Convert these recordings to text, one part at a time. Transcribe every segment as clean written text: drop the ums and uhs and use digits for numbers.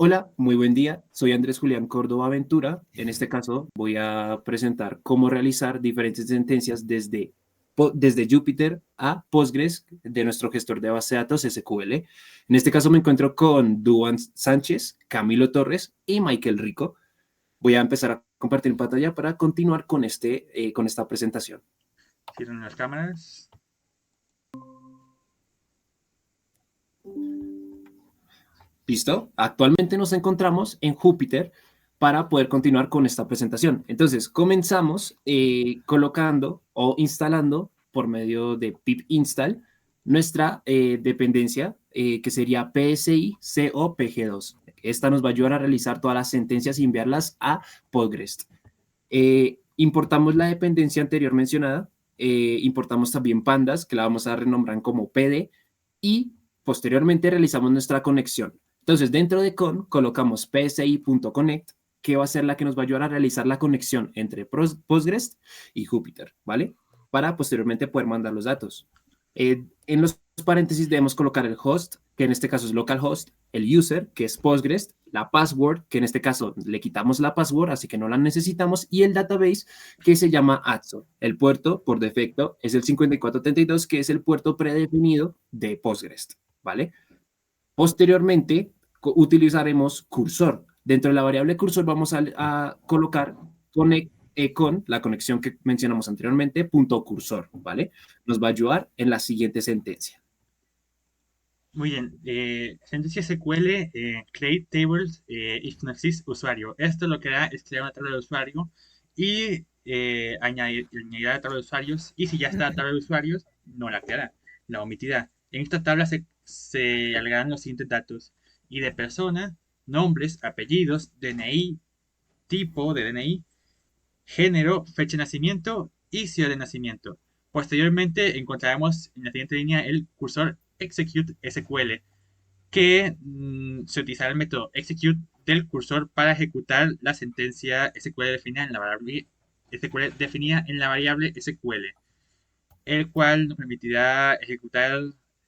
Hola, muy buen día. Soy Andrés Julián Córdoba Ventura. En este caso voy a presentar cómo realizar diferentes sentencias desde Jupyter a Postgres de nuestro gestor de base de datos SQL. En este caso me encuentro con Duan Sánchez, Camilo Torres y Michael Rico. Voy a empezar a compartir pantalla para continuar con esta presentación. Cierran las cámaras. ¿Listo? Actualmente nos encontramos en Júpiter para poder continuar con esta presentación. Entonces, comenzamos colocando o instalando por medio de pip install nuestra dependencia que sería PSI COPG2. Esta nos va a ayudar a realizar todas las sentencias y enviarlas a Postgres. Importamos la dependencia anterior mencionada, importamos también pandas, que la vamos a renombrar como PD, y posteriormente realizamos nuestra conexión. Entonces, dentro de con colocamos psi.connect, que va a ser la que nos va a ayudar a realizar la conexión entre Postgres y Jupyter, ¿vale? Para posteriormente poder mandar los datos. En los paréntesis debemos colocar el host, que en este caso es localhost, el user, que es Postgres, la password, que en este caso le quitamos la password, así que no la necesitamos, y el database, que se llama AXO. El puerto, por defecto, es el 5432, que es el puerto predefinido de Postgres, ¿vale? Posteriormente, utilizaremos cursor. Dentro de la variable cursor vamos a colocar con la conexión que mencionamos anteriormente, punto cursor, ¿vale? Nos va a ayudar en la siguiente sentencia. Muy bien. Sentencia SQL, create tables if no existe usuario. Esto lo que da es crear una tabla de usuario y añadir a la tabla de usuarios. Y si ya está la tabla de usuarios, no la creará, la omitirá. En esta tabla se agregarán los siguientes datos: ID de persona, nombres, apellidos, DNI, tipo de DNI, género, fecha de nacimiento y ciudad de nacimiento. Posteriormente encontraremos en la siguiente línea el cursor execute SQL, que se utilizará el método execute del cursor para ejecutar la sentencia SQL definida en la variable SQL, el cual nos permitirá ejecutar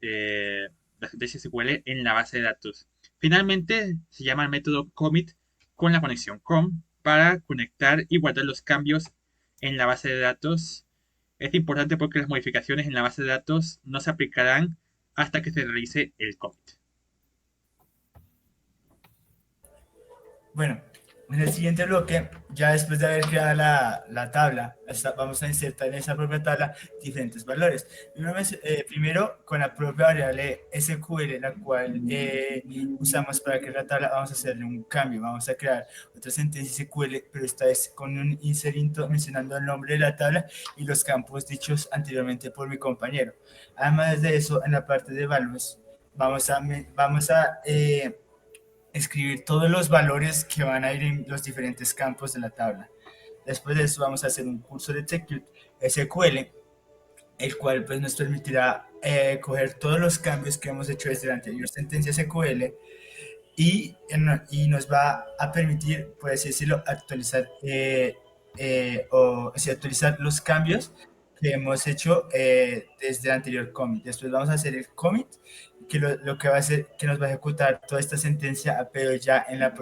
la sentencia SQL en la base de datos. Finalmente, se llama el método commit con la conexión com para conectar y guardar los cambios en la base de datos. Es importante porque las modificaciones en la base de datos no se aplicarán hasta que se realice el commit. Bueno, en el siguiente bloque, ya después de haber creado la tabla, vamos a insertar en esa propia tabla diferentes valores. Primero, con la propia variable SQL, la cual usamos para crear la tabla, vamos a hacerle un cambio. Vamos a crear otra sentencia SQL, pero esta vez con un inserito mencionando el nombre de la tabla y los campos dichos anteriormente por mi compañero. Además de eso, en la parte de values, vamos a escribir todos los valores que van a ir en los diferentes campos de la tabla. Después de eso vamos a hacer un curso de execute SQL, el cual pues nos permitirá coger todos los cambios que hemos hecho desde la anterior sentencia SQL y nos va a permitir, por así decirlo, actualizar los cambios que hemos hecho desde el anterior commit. Después vamos a hacer el commit, que lo que va a hacer que nos va a ejecutar toda esta sentencia, pero ya en la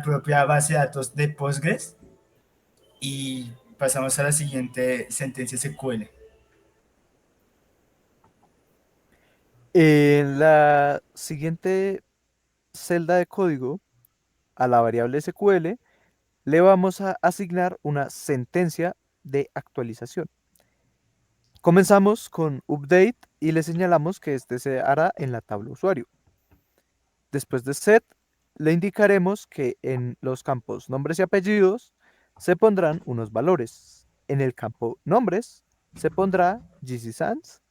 propia base de datos de Postgres. Y pasamos a la siguiente sentencia SQL. En la siguiente celda de código, a la variable SQL, le vamos a asignar una sentencia de actualización. Comenzamos con update y le señalamos que este se hará en la tabla usuario. Después de set, le indicaremos que en los campos nombres y apellidos se pondrán unos valores. En el campo nombres se pondrá GC Sans.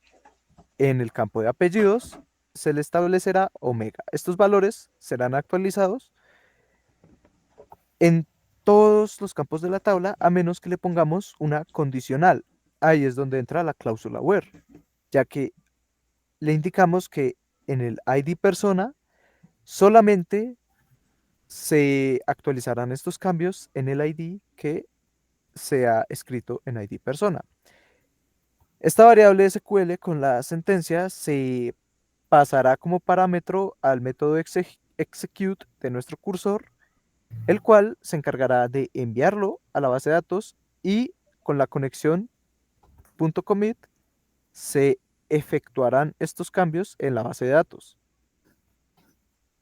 En el campo de apellidos se le establecerá omega. Estos valores serán actualizados en todos los campos de la tabla a menos que le pongamos una condicional. Ahí es donde entra la cláusula where, ya que le indicamos que en el ID persona solamente se actualizarán estos cambios en el ID que sea escrito en ID persona. Esta variable SQL con la sentencia se pasará como parámetro al método execute de nuestro cursor, el cual se encargará de enviarlo a la base de datos y con la conexión .commit se efectuarán estos cambios en la base de datos.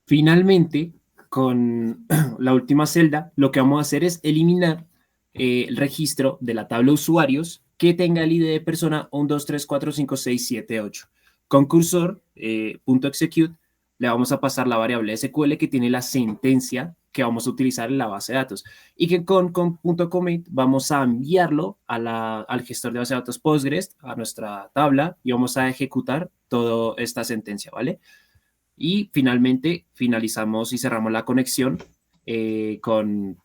Finalmente, con la última celda, lo que vamos a hacer es eliminar el registro de la tabla de usuarios que tenga el ID de persona 1, 2, 3, 4, 5, 6, 7, 8. Con cursor .execute le vamos a pasar la variable SQL que tiene la sentencia que vamos a utilizar en la base de datos y que con .commit vamos a enviarlo al gestor de base de datos Postgres, a nuestra tabla, y vamos a ejecutar toda esta sentencia, ¿vale? Y finalmente finalizamos y cerramos la conexión en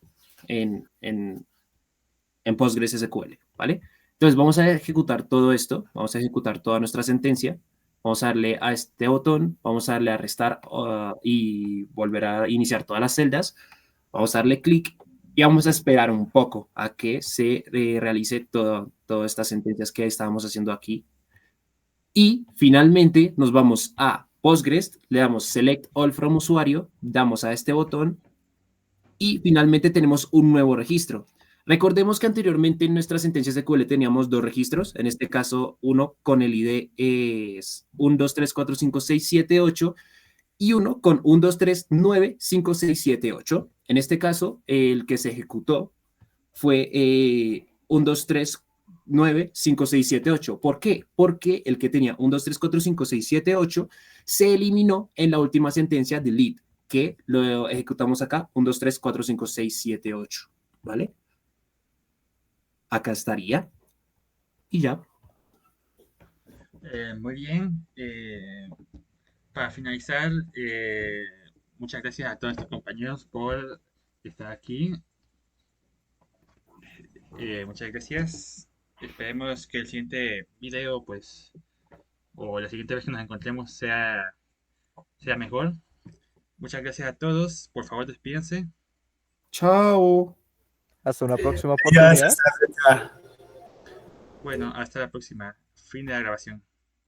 Postgres SQL, ¿vale? Entonces vamos a ejecutar todo esto, vamos a ejecutar toda nuestra sentencia, vamos a darle a este botón, vamos a darle a restar y volver a iniciar todas las celdas, vamos a darle clic y vamos a esperar un poco a que se realice todas estas sentencias que estábamos haciendo aquí. Y finalmente nos vamos a Postgres, le damos Select All from usuario, damos a este botón y finalmente tenemos un nuevo registro. Recordemos que anteriormente en nuestras sentencias de SQL teníamos dos registros, en este caso uno con el ID es 1, 2, 3, 4, 5, 6, 7, 8 y uno con 1, 2, 3, 9, 5, 6, 7, 8. En este caso, el que se ejecutó fue 1, 2, 3, 9, 5, 6, 7, 8. ¿Por qué? Porque el que tenía 1, 2, 3, 4, 5, 6, 7, 8 se eliminó en la última sentencia delete, que lo ejecutamos acá, 1, 2, 3, 4, 5, 6, 7, 8, ¿vale? Acá estaría. Y ya. Muy bien. Para finalizar, muchas gracias a todos nuestros compañeros por estar aquí. Muchas gracias. Esperemos que el siguiente video, pues, o la siguiente vez que nos encontremos sea mejor. Muchas gracias a todos. Por favor, despídense. Chao. Hasta una próxima Ya, oportunidad. hasta la próxima. Bueno, hasta la próxima. Fin de la grabación.